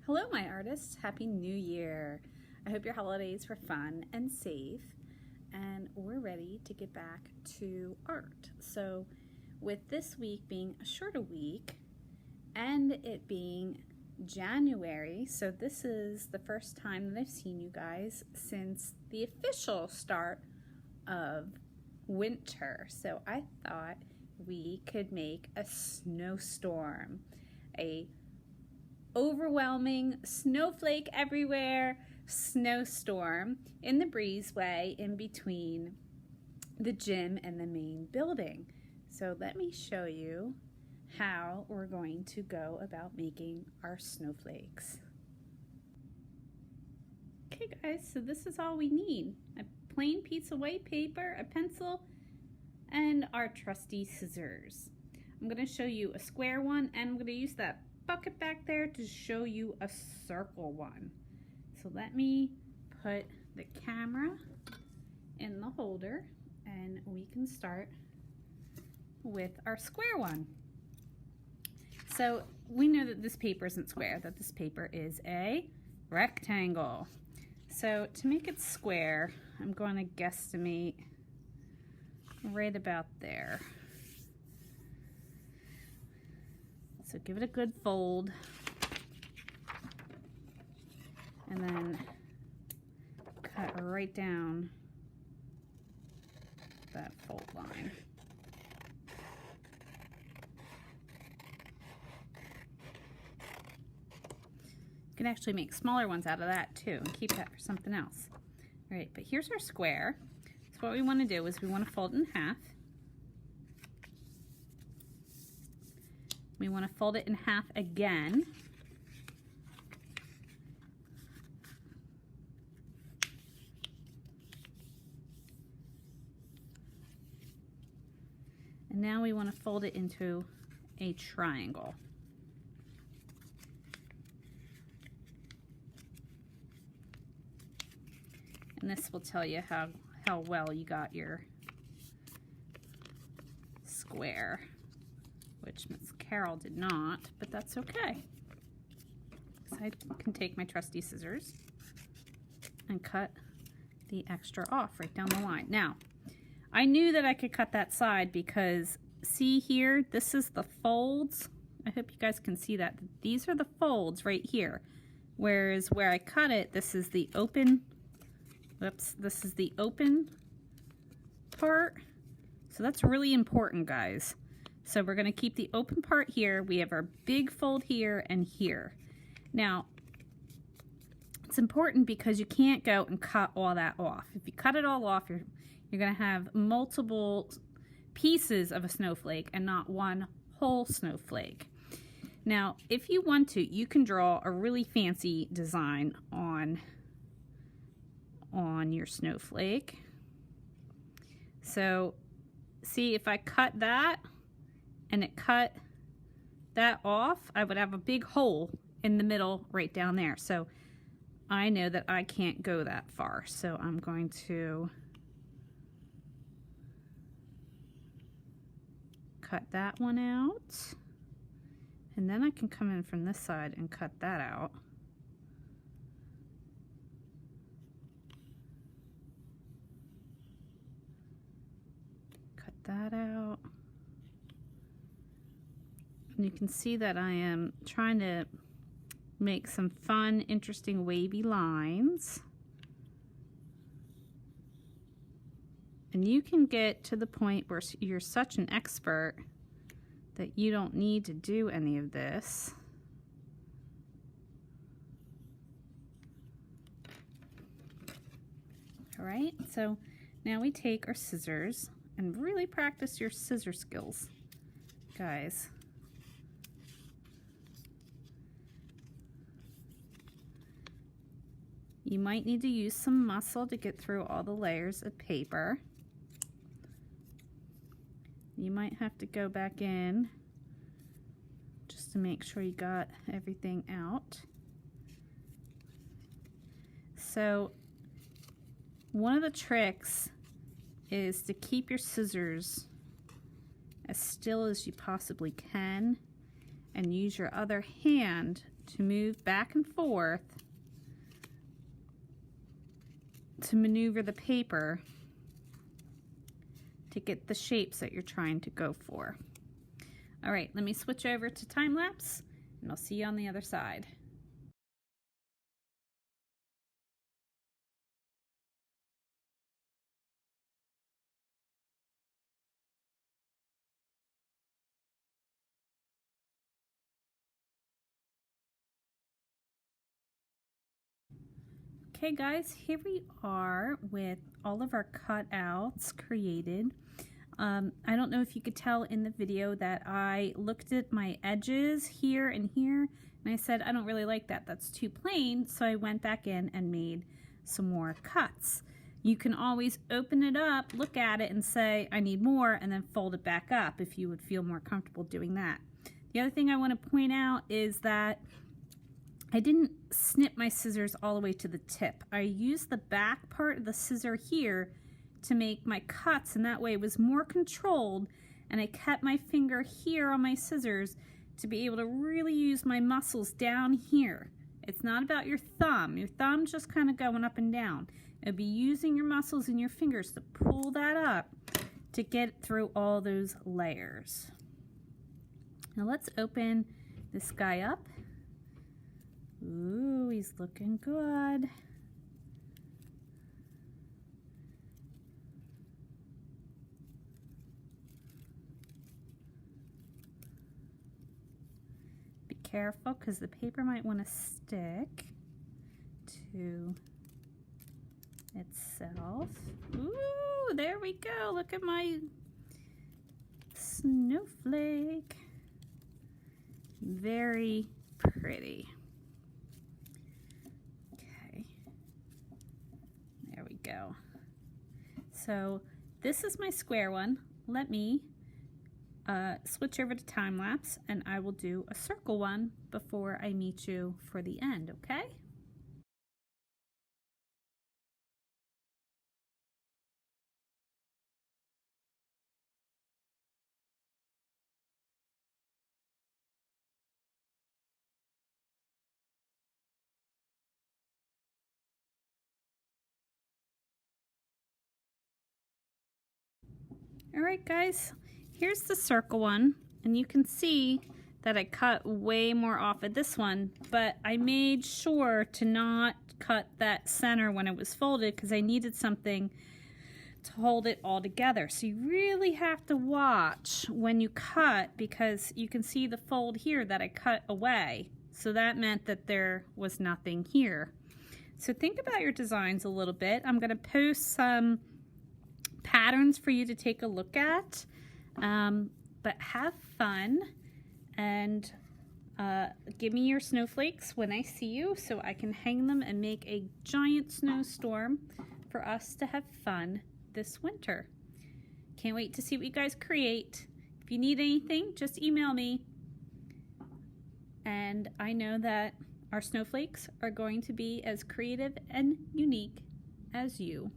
Hello, my artists. Happy New Year. I hope your holidays were fun and safe, and we're ready to get back to art. So with this week being a shorter week and it being January, so this is the first time that I've seen you guys since the official start of winter. So I thought we could make a snowstorm, a overwhelming snowflake everywhere snowstorm in the breezeway in between the gym and the main building. So let me show you how we're going to go about making our snowflakes. Okay guys, so this is all we need. A plain piece of white paper, a pencil, and our trusty scissors. I'm going to show you a square one, and I'm going to use that bucket back there to show you a circle one. So let me put the camera in the holder and we can start with our square one. So we know that this paper isn't square, that this paper is a rectangle. So to make it square, I'm going to guesstimate right about there. So give it a good fold, and then cut right down that fold line. You can actually make smaller ones out of that too and keep that for something else. All right, but here's our square. So what we want to do is we want to fold it in half. We want to fold it in half again. And now we want to fold it into a triangle. And this will tell you how well you got your square, which Miss Carol did not, but that's okay. So I can take my trusty scissors and cut the extra off right down the line. Now, I knew that I could cut that side because see here, this is the folds. I hope you guys can see that. These are the folds right here. Whereas where I cut it, this is the open, whoops, this is the open part. So that's really important, guys. So we're going to keep the open part here. We have our big fold here and here. Now, it's important because you can't go and cut all that off. If you cut it all off, you're going to have multiple pieces of a snowflake and not one whole snowflake. Now, if you want to, you can draw a really fancy design on your snowflake. So, see, if I cut that, and it cut that off, I would have a big hole in the middle right down there. So I know that I can't go that far. So I'm going to cut that one out. And then I can come in from this side and cut that out. Cut that out. And you can see that I am trying to make some fun, interesting, wavy lines. And you can get to the point where you're such an expert that you don't need to do any of this. All right, so now we take our scissors and really practice your scissor skills, guys. You might need to use some muscle to get through all the layers of paper. You might have to go back in just to make sure you got everything out. So one of the tricks is to keep your scissors as still as you possibly can and use your other hand to move back and forth to maneuver the paper to get the shapes that you're trying to go for. All right, let me switch over to time lapse and I'll see you on the other side. Okay guys, here we are with all of our cutouts created. I don't know if you could tell in the video that I looked at my edges here and here and I said I don't really like that, that's too plain, so I went back in and made some more cuts. You can always open it up, look at it and say I need more, and then fold it back up if you would feel more comfortable doing that. The other thing I want to point out is that I didn't snip my scissors all the way to the tip. I used the back part of the scissor here to make my cuts, and that way it was more controlled, and I kept my finger here on my scissors to be able to really use my muscles down here. It's not about your thumb. Your thumb's just kind of going up and down. It'll be using your muscles and your fingers to pull that up to get through all those layers. Now let's open this guy up. Ooh, he's looking good. Be careful because the paper might want to stick to itself. Ooh, there we go. Look at my snowflake. Very pretty. Go. So this is my square one. Let me switch over to time lapse and I will do a circle one before I meet you for the end, okay? Alright guys, here's the circle one, and you can see that I cut way more off of this one, but I made sure to not cut that center when it was folded because I needed something to hold it all together. So you really have to watch when you cut, because you can see the fold here that I cut away. So that meant that there was nothing here. So think about your designs a little bit. I'm going to post some patterns for you to take a look at, but have fun and give me your snowflakes when I see you so I can hang them and make a giant snowstorm for us to have fun this winter. Can't wait to see what you guys create. If you need anything, just email me, and I know that our snowflakes are going to be as creative and unique as you.